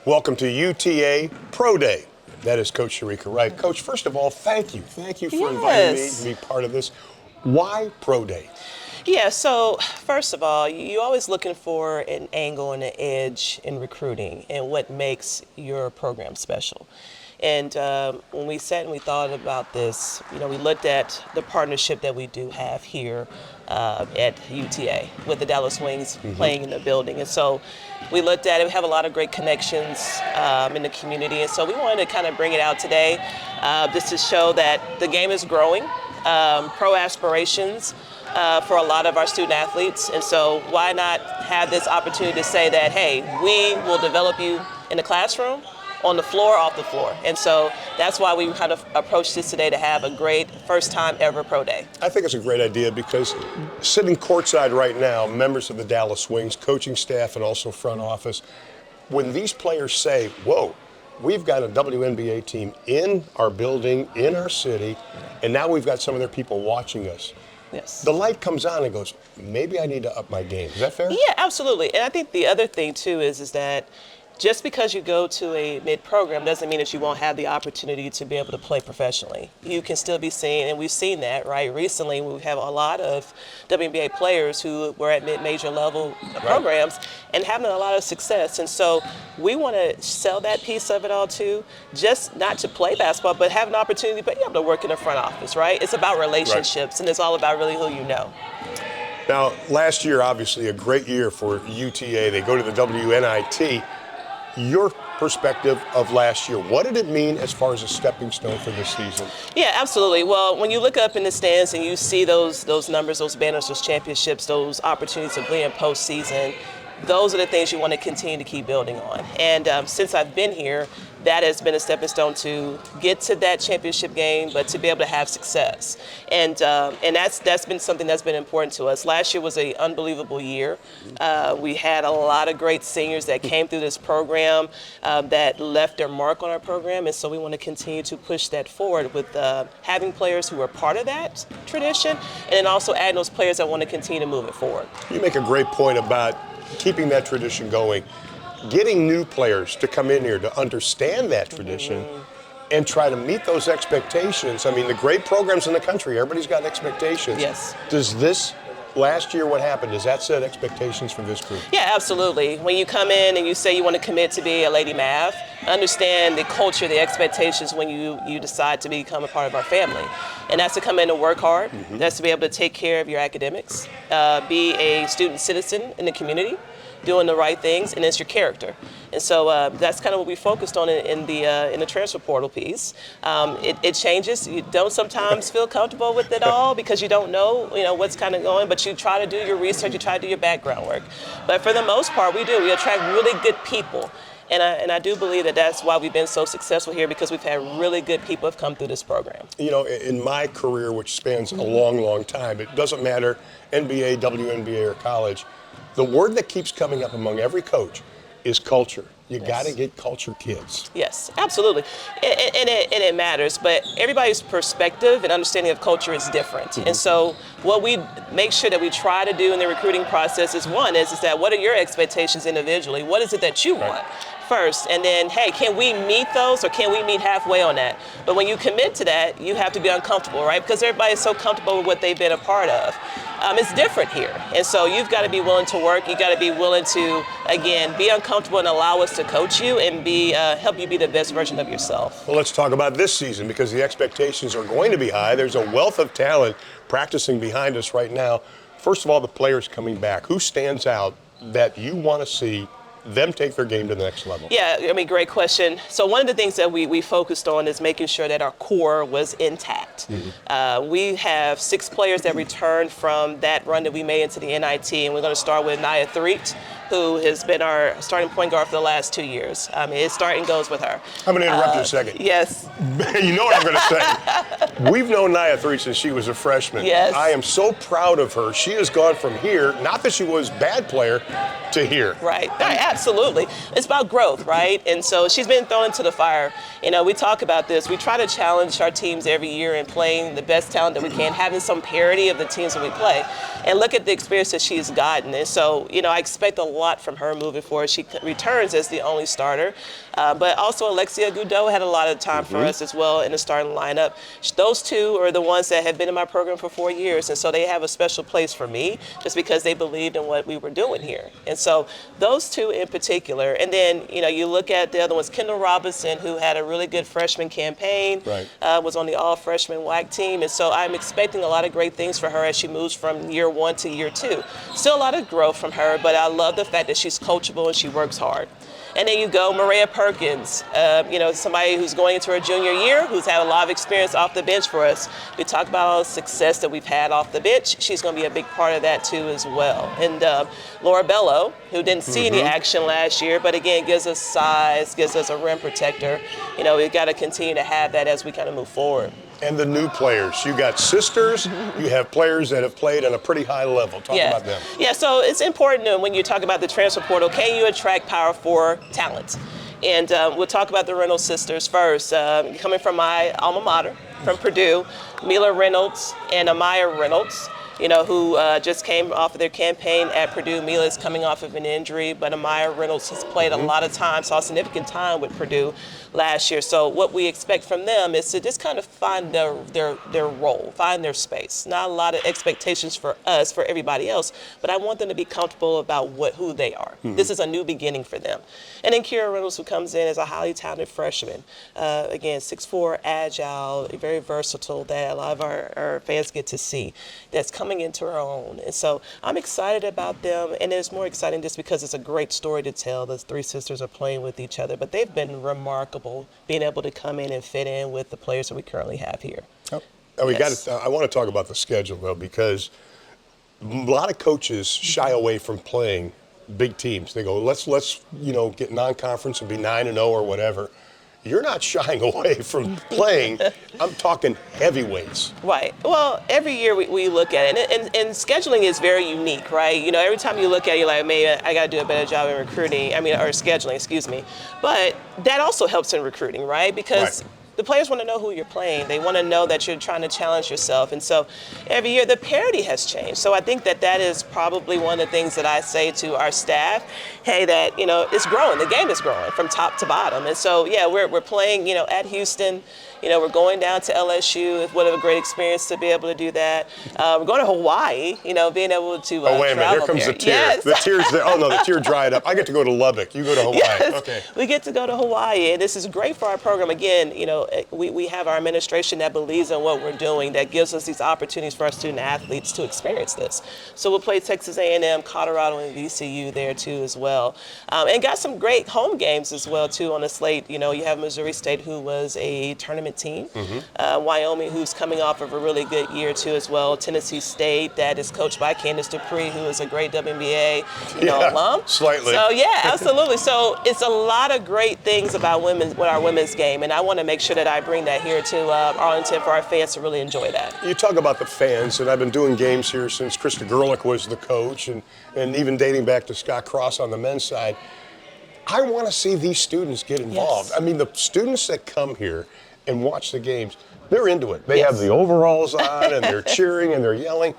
Welcome to UTA Pro Day. That is Coach Shereka Wright. Coach, first of all, thank you. Thank you for inviting me to be part of this. Why Pro Day? Yeah, so first of all, you're always looking for an angle and an edge in recruiting and what makes your program special. And when we sat and we thought about this, we looked at the partnership that we do have here at UTA with the Dallas Wings playing in the building. And so we looked at it. We have a lot of great connections in the community. And so we wanted to kind of bring it out today just to show that the game is growing, pro aspirations for a lot of our student athletes. And so why not have this opportunity to say that, hey, we will develop you in the classroom, on the floor, off the floor. And so that's why we kind of approached this today to have a great first time ever Pro Day. I think it's a great idea because sitting courtside right now, members of the Dallas Wings, coaching staff, and also front office, when these players say, whoa, we've got a WNBA team in our building, in our city, and now we've got some of their people watching us. Yes. The light comes on and goes, maybe I need to up my game. Is that fair? Yeah, absolutely. And I think the other thing too is that just because you go to a mid-program doesn't mean that you won't have the opportunity to be able to play professionally. You can still be seen, and we've seen that, right? Recently, we have a lot of WNBA players who were at mid-major level programs and having a lot of success. And so we want to sell that piece of it all too, just not to play basketball, but have an opportunity to be able to work in the front office, right? It's about relationships, and it's all about really who you know. Now, last year, obviously, a great year for UTA. They go to the WNIT. Your perspective of last year, what did it mean as far as a stepping stone for this season? Yeah, absolutely. Well, when you look up in the stands and you see those numbers, those banners, those championships, those opportunities to play in postseason, those are the things you want to continue to keep building on. And since I've been here, that has been a stepping stone to get to that championship game, but to be able to have success. And that's been something that's been important to us. Last year was an unbelievable year. We had a lot of great seniors that came through this program that left their mark on our program, and so we want to continue to push that forward with having players who are part of that tradition, and then also adding those players that want to continue to move it forward. You make a great point about keeping that tradition going. Getting new players to come in here to understand that tradition and try to meet those expectations. I mean, the great programs in the country, everybody's got expectations. Yes. Does this, last year what happened, does that set expectations for this group? Yeah, absolutely. When you come in and you say you want to commit to be a Lady Mav, understand the culture, the expectations when you decide to become a part of our family. And that's to come in and work hard. That's to be able to take care of your academics, be a student citizen in the community, doing the right things, and it's your character. And so that's kind of what we focused on in the transfer portal piece. It changes. You don't sometimes feel comfortable with it all because you don't know, what's kind of going, but you try to do your research, you try to do your background work. But for the most part, we do. We attract really good people. And I do believe that that's why we've been so successful here, because we've had really good people have come through this program. In my career, which spans a long, long time, it doesn't matter NBA, WNBA, or college, the word that keeps coming up among every coach is culture. You got to get culture kids. Yes, absolutely. And it matters, but everybody's perspective and understanding of culture is different. And so what we make sure that we try to do in the recruiting process is that what are your expectations individually? What is it that you want? First, and then, hey, can we meet those, or can we meet halfway on that? But when you commit to that, you have to be uncomfortable, right? Because everybody's so comfortable with what they've been a part of. It's different here. And so you've got to be willing to work. You've got to be willing to, again, be uncomfortable and allow us to coach you and help you be the best version of yourself. Well, let's talk about this season, because the expectations are going to be high. There's a wealth of talent practicing behind us right now. First of all, the players coming back. Who stands out that you want to see them take their game to the next level? Yeah, great question. So one of the things that we focused on is making sure that our core was intact. We have 6 players that returned from that run that we made into the NIT, and we're going to start with Nia Threet, who has been our starting point guard for the last 2 years. It starts and goes with her. I'm going to interrupt you a second. Yes. You know what I'm going to say. We've known Nia Threet since she was a freshman. Yes. I am so proud of her. She has gone from here, not that she was a bad player, to here. Right. Absolutely. It's about growth, right? And so she's been thrown into the fire. We talk about this. We try to challenge our teams every year in playing the best talent that we can, having some parity of the teams that we play. And look at the experience that she's gotten. And so, I expect a want from her moving forward. She returns as the only starter. But also Alexia Goudreau had a lot of time for us as well in the starting lineup. Those two are the ones that have been in my program for 4 years, and so they have a special place for me just because they believed in what we were doing here. And so those two in particular. And then, you look at the other ones, Kendall Robinson, who had a really good freshman campaign, was on the all-freshman WAC team. And so I'm expecting a lot of great things for her as she moves from year 1 to year 2. Still a lot of growth from her, but I love the fact that she's coachable and she works hard. And then you go Maria Perkins, somebody who's going into her junior year, who's had a lot of experience off the bench for us. We talked about all the success that we've had off the bench. She's going to be a big part of that too as well. And Laura Bello, who didn't see any action last year, but again, gives us size, gives us a rim protector. We've got to continue to have that as we kind of move forward. And the new players. You got sisters, you have players that have played on a pretty high level. Talk about them. Yeah, so it's important when you talk about the transfer portal, can you attract Power 4 talent? And we'll talk about the Reynolds sisters first. Coming from my alma mater, from Purdue, Mila Reynolds and Amaya Reynolds, who just came off of their campaign at Purdue. Mila is coming off of an injury, but Amaya Reynolds has played a lot of time, saw significant time with Purdue last year. So what we expect from them is to just kind of find their role, find their space. Not a lot of expectations for us, for everybody else, but I want them to be comfortable about who they are. This is a new beginning for them. And then Kira Reynolds, who comes in as a highly talented freshman. Again, 6'4", agile, very versatile, that a lot of our fans get to see. That's coming into her own. And so I'm excited about them, and it's more exciting just because it's a great story to tell. Those three sisters are playing with each other, but they've been remarkable being able to come in and fit in with the players that we currently have here. I want to talk about the schedule, though, because a lot of coaches shy away from playing big teams. They go, let's get non-conference and be 9-0 or whatever. You're not shying away from playing. I'm talking heavyweights. Right. Well, every year we look at it, and scheduling is very unique, right? Every time you look at it, you're like, maybe I got to do a better job in recruiting. Or scheduling, excuse me. But that also helps in recruiting, right? Because the players want to know who you're playing. They want to know that you're trying to challenge yourself. And so every year the parity has changed. So I think that is probably one of the things that I say to our staff, hey, that, it's growing. The game is growing from top to bottom. And so, we're playing, at Houston. We're going down to LSU. What a great experience to be able to do that. We're going to Hawaii, being able to oh, wait a minute. Here comes the tear. Yes. The tear's there. Oh, no, the tear dried up. I get to go to Lubbock. You go to Hawaii. Yes. Okay. We get to go to Hawaii, and this is great for our program. Again, we have our administration that believes in what we're doing, that gives us these opportunities for our student athletes to experience this. So we'll play Texas A&M, Colorado, and VCU there, too, as well. And got some great home games as well, too, on the slate. You have Missouri State, who was a tournament team. Wyoming, who's coming off of a really good year too as well. Tennessee State, that is coached by Candace Dupree, who is a great WNBA alum. Slightly. So absolutely. So it's a lot of great things about our women's game, and I want to make sure that I bring that here to Arlington for our fans to really enjoy that. You talk about the fans, and I've been doing games here since Krista Gerlich was the coach, and even dating back to Scott Cross on the men's side. I want to see these students get involved. Yes. I mean, the students that come here and watch the games, they're into it. They have the overalls on, and they're cheering, and they're yelling.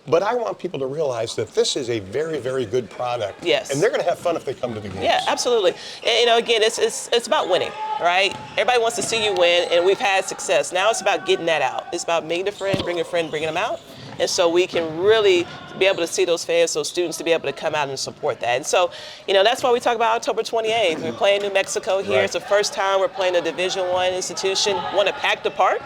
But I want people to realize that this is a very, very good product. Yes. And they're going to have fun if they come to the games. Yeah, absolutely. And, again, it's about winning, right? Everybody wants to see you win, and we've had success. Now it's about getting that out. It's about meeting a friend, bringing them out. And so we can really be able to see those fans, those students, to be able to come out and support that. And so, that's why we talk about October 28th. We're playing New Mexico here. Right. It's the first time we're playing a Division I institution. Want to pack the park.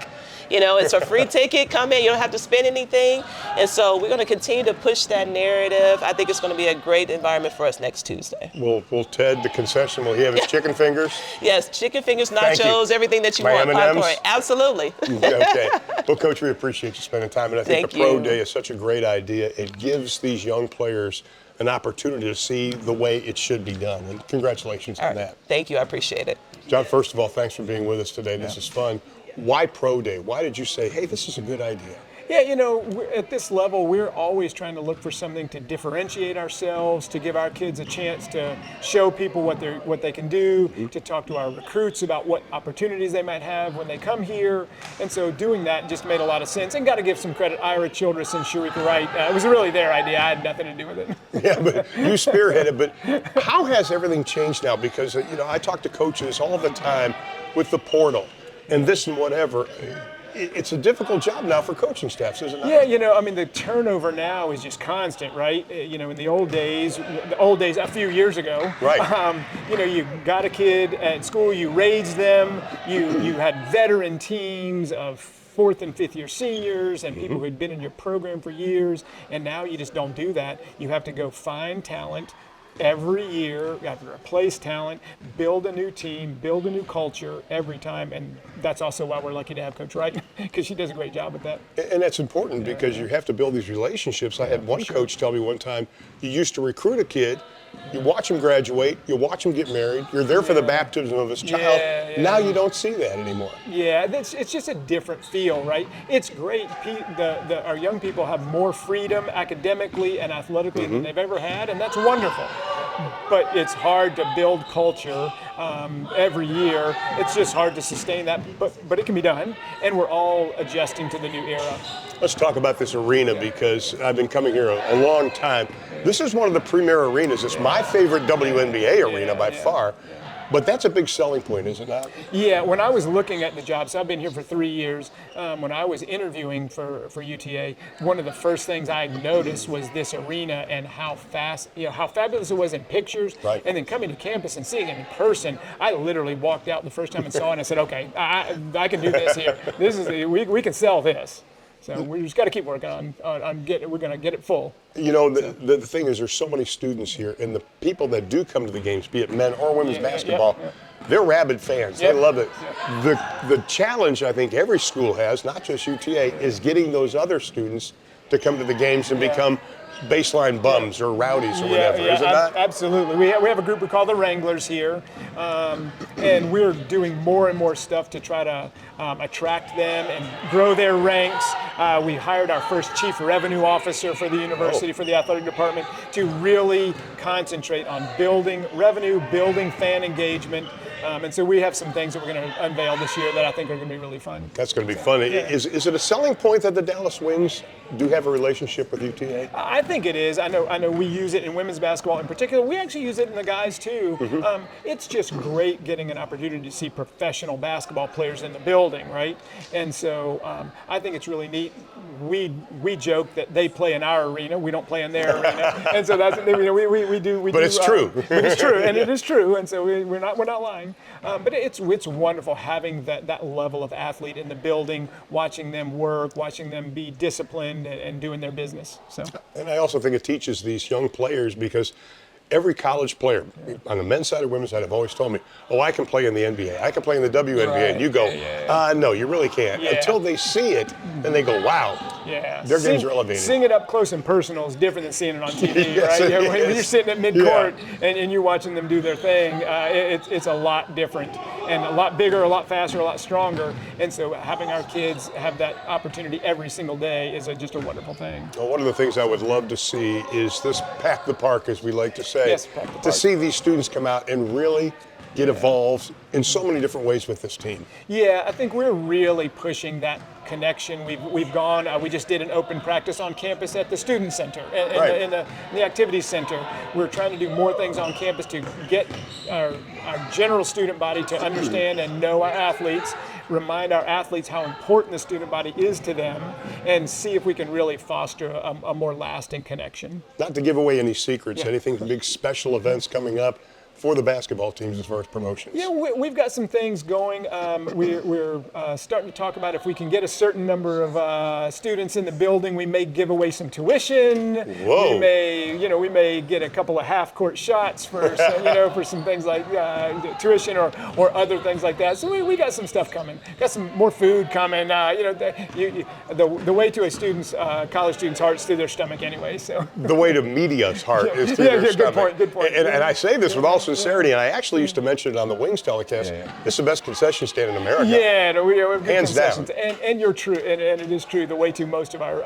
It's a free ticket. Come in. You don't have to spend anything. And so we're going to continue to push that narrative. I think it's going to be a great environment for us next Tuesday. Will Ted, the concession, will he have his chicken fingers? Yes, chicken fingers, nachos, everything that you want. M&Ms? Popcorn. Absolutely. Okay. Well, Coach, we appreciate you spending time. And I think Thank the Pro you. Day is such a great idea. It gives these young players an opportunity to see the way it should be done. And congratulations on that. Thank you. I appreciate it. John, first of all, thanks for being with us today. This is fun. Why Pro Day? Why did you say, hey, this is a good idea? Yeah, you know, at this level, we're always trying to look for something to differentiate ourselves, to give our kids a chance to show people what they can do, to talk to our recruits about what opportunities they might have when they come here. And so doing that just made a lot of sense. And got to give some credit, Ira Childress and Shereka Wright. It was really their idea. I had nothing to do with it. Yeah, but you spearheaded. But how has everything changed now? Because, you know, I talk to coaches all the time with the portal and this and whatever. It's a difficult job now for coaching staffs, isn't it? Yeah, you know, I mean, the turnover now is just constant, right? You know, in the old days, a few years ago, right. You know, you got a kid at school, you raised them, you had veteran teams of fourth and fifth year seniors and people who had been in your program for years, and now you just don't do that. You have to go find talent every year. You have to replace talent, build a new team, build a new culture every time, and that's also why we're lucky to have Coach Wright, because she does a great job with that. And that's important because you have to build these relationships. I had one coach tell me one time, you used to recruit a kid, you watch him graduate, you watch him get married, you're there for the baptism of his child. Now you don't see that anymore. Yeah, it's just a different feel, right? It's great. Our young people have more freedom academically and athletically than they've ever had, and that's wonderful. But it's hard to build culture every year. It's just hard to sustain that, but it can be done, and we're all adjusting to the new era. Let's talk about this arena because I've been coming here a long time. This is one of the premier arenas. It's my favorite WNBA arena by far. But that's a big selling point, is it not? Yeah, when I was looking at the job, so I've been here for 3 years, when I was interviewing for UTA, one of the first things I noticed was this arena and how fabulous it was in pictures. Right. And then coming to campus and seeing it in person, I literally walked out the first time and saw it and I said, okay, I can do this here. We can sell this. So we just got to keep working on getting. We're going to get it full. You know, the thing is, there's so many students here, and the people that do come to the games, be it men or women's basketball, they're rabid fans. They love it. The challenge I think every school has, not just UTA, is getting those other students to come to the games and become baseline bums or rowdies or whatever, is it not? Absolutely. We have a group we call the Wranglers here, and we're doing more and more stuff to try to attract them and grow their ranks. We hired our first chief revenue officer for the university, for the athletic department, to really concentrate on building revenue, building fan engagement. And so we have some things that we're going to unveil this year that I think are going to be really fun. That's going to be fun. Is it a selling point that the Dallas Wings do have a relationship with UTA? I think it is. I know we use it in women's basketball in particular. We actually use it in the guys too. It's just great getting an opportunity to see professional basketball players in the building, right? And so I think it's really neat. We joke that they play in our arena, we don't play in their arena, and so that's we do. But it's true. But it's true, and it is true, and so we're not lying. But it's wonderful having that level of athlete in the building, watching them work, watching them be disciplined and doing their business. So. And I also think it teaches these young players because every college player on the men's side or women's side have always told me, oh, I can play in the NBA, I can play in the WNBA. Right. And you go, no, you really can't. Until they see it, and they go, wow, their games are elevated. Seeing it up close and personal is different than seeing it on TV, Yes, right? it When is. you're sitting at midcourt and you're watching them do their thing, it's a lot different and a lot bigger, a lot faster, a lot stronger. And so having our kids have that opportunity every single day is just a wonderful thing. Well, one of the things I would love to see is this pack the park, as we like to say. Yes, pack the to park. see these students come out and really get involved in so many different ways with this team. Yeah, I think we're really pushing that connection. We've gone. We just did an open practice on campus at the student center, in the activities center. We're trying to do more things on campus to get our general student body to understand and know our athletes, remind our athletes how important the student body is to them, and see if we can really foster a more lasting connection. Not to give away any secrets, anything big special events coming up for the basketball teams as far as promotions? Yeah, we've got some things going. We're starting to talk about if we can get a certain number of students in the building, we may give away some tuition. Whoa. We may get a couple of half-court shots for for some things like tuition or other things like that. So we got some stuff coming. Got some more food coming. The way to a student's college student's heart is through their stomach anyway. So the way to media's heart is through their stomach. Good point. And I say this with all sincerity. sincerity, and I actually used to mention it on the Wings telecast. This is the best concession stand in America. Yeah, no, we have good Hands concessions. down. And you're true, and it is true. The way to most of our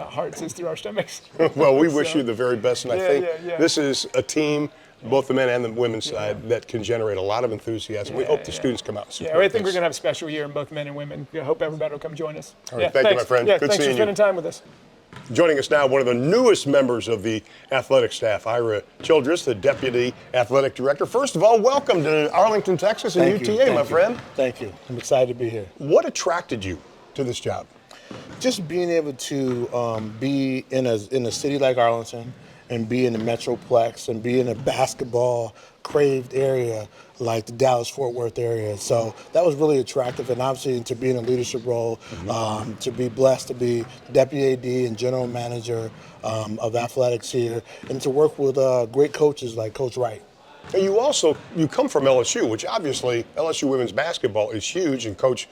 hearts is through our stomachs. Well, we wish you the very best, and I think yeah. this is a team, both the men and the women's side, that can generate a lot of enthusiasm. We hope the students come out and support I think we're this. going to have a special year in both men and women. I hope everybody will come join us. All right, thank you, my friend. Yeah, Good thanks seeing for spending time with us. Joining us now, one of the newest members of the athletic staff, Ira Childress, the Deputy Athletic Director. First of all, welcome to Arlington, Texas, and UTA, my friend. Thank you. I'm excited to be here. What attracted you to this job? Just being able to be in a city like Arlington and be in the Metroplex and be in a basketball craved area like the Dallas-Fort Worth area. So that was really attractive, and obviously to be in a leadership role, to be blessed to be Deputy AD and General Manager of athletics here, and to work with great coaches like Coach Wright. And you come from LSU, which obviously LSU women's basketball is huge, and Coach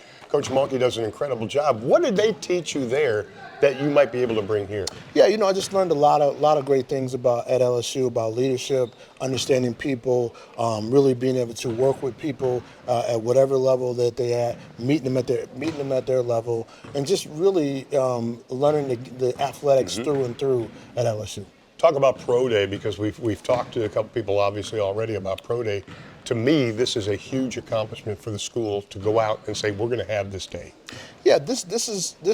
Monkey does an incredible job. What did they teach you there that you might be able to bring here? Yeah, I just learned a lot of great things at LSU about leadership, understanding people, really being able to work with people at whatever level that they're at, meeting them at their level, and just really learning the athletics through and through at LSU. Talk about Pro Day, because we've talked to a couple people obviously already about Pro Day. To me, this is a huge accomplishment for the school to go out and say, we're going to have this day. Yeah, this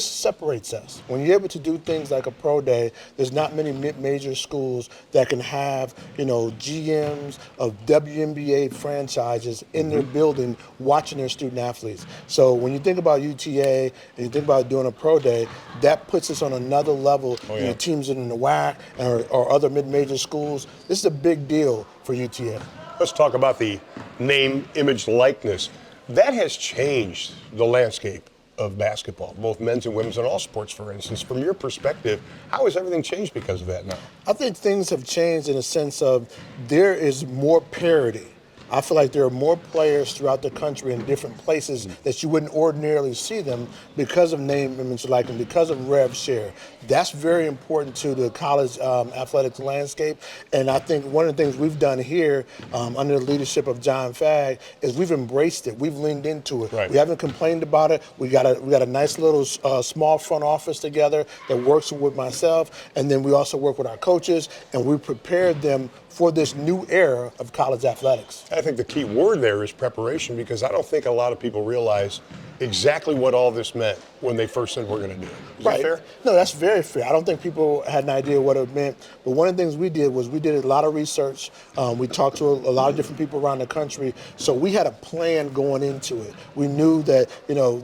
separates us. When you're able to do things like a Pro Day, there's not many major schools that can have, GMs of WNBA franchises in their building watching their student athletes. So when you think about UTA and you think about doing a Pro Day, that puts us on another level. Teams in the WAC or other mid-major schools. This is a big deal for UTA. Let's talk about the name, image, likeness. That has changed the landscape of basketball, both men's and women's and all sports, for instance. From your perspective, how has everything changed because of that now? I think things have changed in a sense of there is more parity. I feel like there are more players throughout the country in different places that you wouldn't ordinarily see them because of name, image, likeness, because of rev share. That's very important to the college athletics landscape. And I think one of the things we've done here under the leadership of John Fagg is we've embraced it. We've leaned into it. Right. We haven't complained about it. We got a nice little small front office together that works with myself, and then we also work with our coaches, and we prepared them for this new era of college athletics. I think the key word there is preparation, because I don't think a lot of people realize exactly what all this meant when they first said we're going to do it. Is that fair? No, that's very fair. I don't think people had an idea what it meant. But one of the things we did was we did a lot of research. We talked to a lot of different people around the country. So we had a plan going into it. We knew that,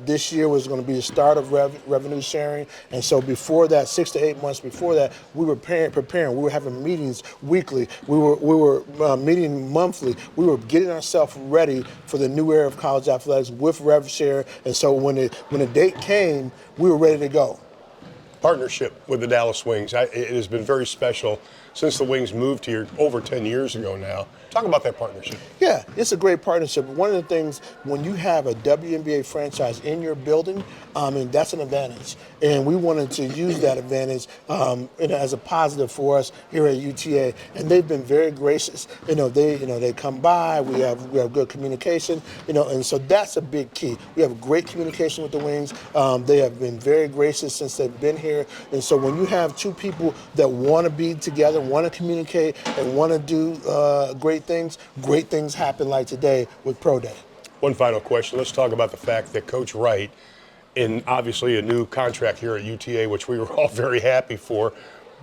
this year was going to be the start of revenue sharing. And so before that, 6 to 8 months before that, we were preparing. We were having meetings weekly. We were meeting monthly. We were getting ourselves ready for the new era of college athletics with rev share. And so when the date came, we were ready to go. Partnership with the Dallas Wings. It has been very special since the Wings moved here over 10 years ago now. Talk about that partnership. Yeah, it's a great partnership. One of the things, when you have a WNBA franchise in your building, that's an advantage. And we wanted to use that advantage as a positive for us here at UTA. And they've been very gracious. They come by. We have good communication. And so that's a big key. We have great communication with the Wings. They have been very gracious since they've been here. And so when you have two people that want to be together, want to communicate, and want to do great things happen like today with Pro Day. One final question. Let's talk about the fact that Coach Wright, in obviously a new contract here at UTA, which we were all very happy for,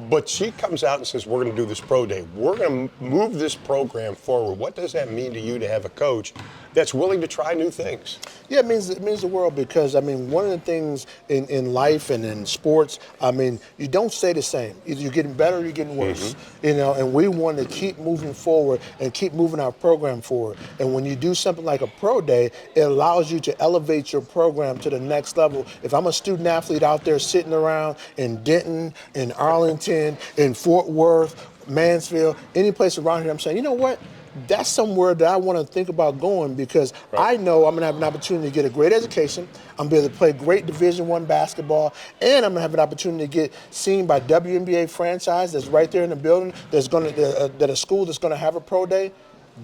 but she comes out and says, we're going to do this Pro Day. We're going to move this program forward. What does that mean to you to have a coach that's willing to try new things? Yeah, it means the world, because, one of the things in life and in sports, you don't stay the same. Either you're getting better or you're getting worse, and we want to keep moving forward and keep moving our program forward. And when you do something like a Pro Day, it allows you to elevate your program to the next level. If I'm a student athlete out there sitting around in Denton, in Arlington, in Fort Worth, Mansfield, any place around here, I'm saying, you know what? That's somewhere that I want to think about going, because I know I'm going to have an opportunity to get a great education. I'm going to be able to play great Division I basketball, and I'm going to have an opportunity to get seen by WNBA franchise that's right there in the building, that a school that's going to have a Pro Day.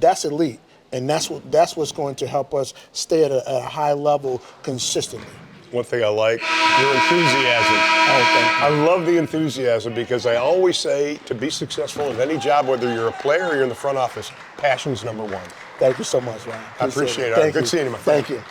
that's elite. And that's what's going to help us stay at a high level consistently. One thing I like, your enthusiasm. Oh, thank you. I love the enthusiasm because I always say to be successful in any job, whether you're a player or you're in the front office, passion's number one. Thank you so much, Ryan. I appreciate it. Thank Good you. seeing you, my friend. Thank you.